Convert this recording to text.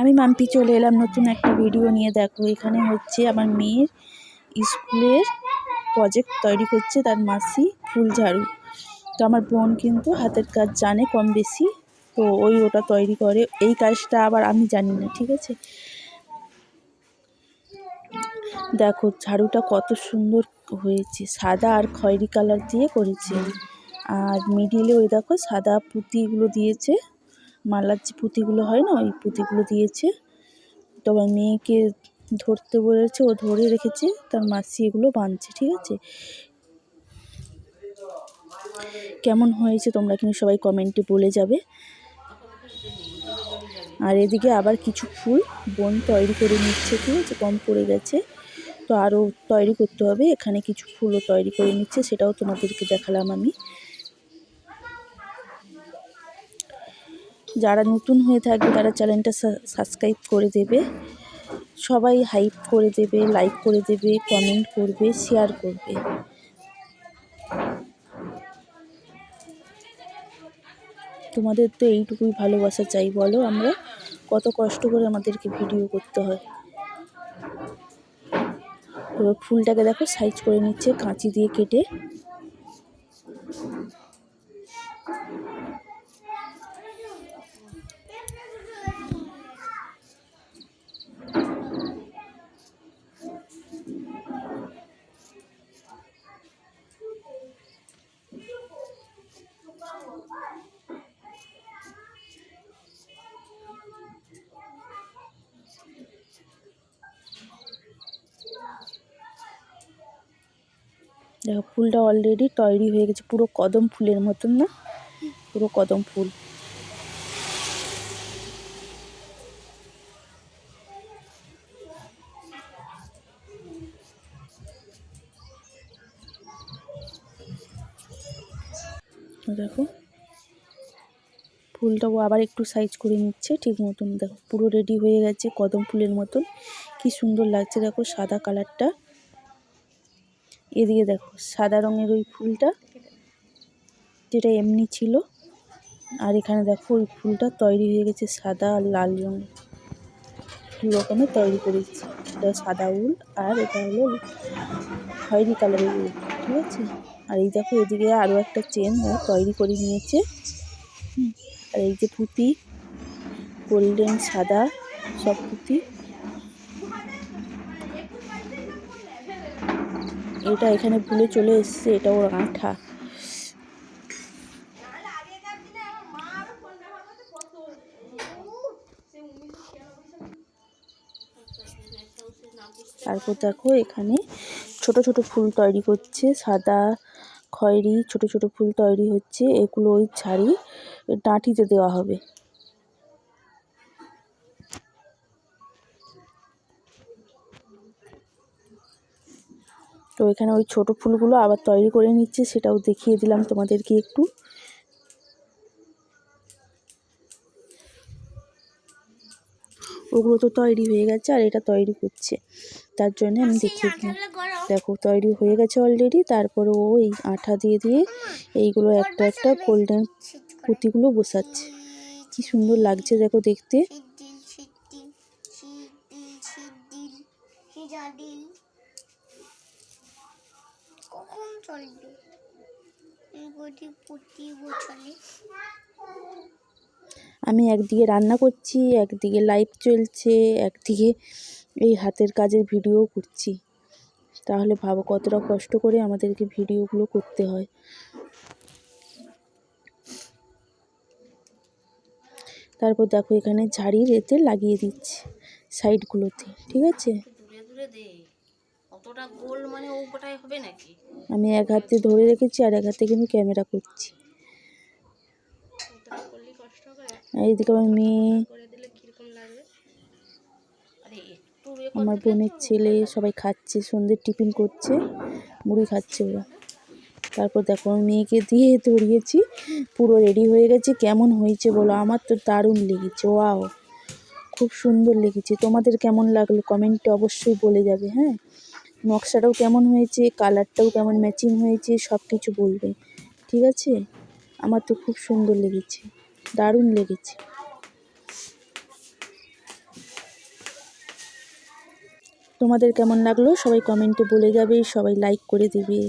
আমি মাম্পি চলে এলাম নতুন একটা ভিডিও নিয়ে। দেখো এখানে হচ্ছে আমার মেয়ের স্কুলের প্রজেক্ট তৈরি করছে তার মাসি ফুল ঝাড়ু। তো আমার বোন কিন্তু হাতের কাজ জানে কম বেশি, তো ওটা তৈরি করে। এই কাজটা আবার আমি জানি না, ঠিক আছে। দেখো ঝাড়ুটা কত সুন্দর হয়েছে, সাদা আর খয়েরি কালার দিয়ে করেছে। আর মিডিলে ওই দেখো সাদা পুঁতিগুলো দিয়েছে, মালার যে পুঁতিগুলো হয় না, ওই পুঁতিগুলো দিয়েছে। তো আমার মেয়েকে ধরতে বলেছে, ও ধরে রেখেছে, তার মাসি এগুলো বাঁধছে, ঠিক আছে। কেমন হয়েছে তোমরা কিন্তু সবাই কমেন্টে বলে যাবে। আর এদিকে আবার কিছু ফুল বোন তৈরি করে নিচ্ছে, ঠিক আছে, কম পড়ে গেছে, তো আরও তৈরি করতে হবে। এখানে কিছু ফুলও তৈরি করে নিচ্ছে, সেটাও তোমাদেরকে দেখালাম আমি। যারা নতুন হয়ে থাকবে তারা চ্যানেলটা সাবস্ক্রাইব করে দেবে, সবাই হাইপ করে দেবে, লাইক করে দেবে, কমেন্ট করবে, শেয়ার করবে। তোমাদের তো এইটুকুই ভালোবাসা চাই, বলো আমরা কত কষ্ট করে আমাদেরকে ভিডিও করতে হয়। তো ফুলটাকে দেখো সাইজ করে নিচ্ছে কাঁচি দিয়ে কেটে। দেখো ফুলটা অলরেডি তৈরি হয়ে গেছে, পুরো কদম ফুলের মতন, না পুরো কদম ফুল। দেখো ফুলটাও আবার একটু সাইজ করে নিচ্ছে ঠিক মতন। দেখো পুরো রেডি হয়ে গেছে কদম ফুলের মতন, কি সুন্দর লাগছে। দেখো সাদা কালারটা, এদিকে দেখো সাদা রঙের ওই ফুলটা যেটা এমনি ছিল, আর এখানে দেখো ওই ফুলটা তৈরি হয়ে গেছে সাদা আর লাল রঙের, দু রকমের তৈরি করেছি। এটা সাদা উল আর এটা হলো খয়েরি কালারের উল, ঠিক আছে। আর এই দেখো এদিকে আরও একটা চেন ও তৈরি করে নিয়েছে। আর এই যে পুঁতি, গোল্ডেন সাদা সব পুঁতি, এটা এখানে ভুলে চলে এসছে, এটা ওর আঠা। তারপর দেখো এখানে ছোট ছোট ফুল তৈরি করছে, সাদা খয়েরি ছোট ছোট ফুল তৈরি হচ্ছে। এগুলো ওই ঝাড়ি ডাঁটিতে দেওয়া হবে। তো এখানে ওই ছোট ফুলগুলো আবার তৈরি করে নিচ্ছে, সেটাও দেখিয়ে দিলাম তোমাদেরকে একটু। ওগুলো তো তৈরি হয়ে গেছে, আর এটা তৈরি করছে, তার জন্য আমি দেখিয়ে দিলাম। দেখো তৈরি হয়ে গেছে অলরেডি। তারপরে ও এই আঠা দিয়ে দিয়ে এইগুলো একটা একটা গোল্ডেন পুঁতিগুলো বসাচ্ছে, কি সুন্দর লাগছে দেখো দেখতে। আমি একদিকে রান্না করছি, একদিকে লাইভ চলছে, একদিকে এই হাতের কাজের ভিডিও করছি। তাহলে ভাবো কতটা কষ্ট করে আমাদেরকে ভিডিওগুলো করতে হয়। তারপর দেখো এখানে ঝাড়ির এতে লাগিয়ে দিচ্ছে সাইডগুলোতে, ঠিক আছে। আমি এক হাতে ধরে রেখেছি আর এক হাতে কিন্তু ক্যামেরা করছি। এইদিকে আমার মেয়ে, আমার বোনের ছেলে সবাই খাচ্ছে, সন্ধ্যের টিফিন করছে, মুড়ি খাচ্ছে ওরা। তারপর দেখো আমি মেয়েকে দিয়ে ধরিয়েছি, পুরো রেডি হয়ে গেছে। কেমন হয়েছে বলো? আমার তো দারুণ লেগেছে, ওয়াও, খুব সুন্দর লেগেছে। তোমাদের কেমন লাগলো কমেন্টে অবশ্যই বলে যাবে। হ্যাঁ, নকশাটাও কেমন হয়েছে, কালারটাও কেমন ম্যাচিং হয়েছে, সব কিছু বলবে, ঠিক আছে। আমার তো খুব সুন্দর লেগেছে, দারুণ লেগেছে। তোমাদের কেমন লাগলো সবাই কমেন্টে বলে যাবে, সবাই লাইক করে দেবে।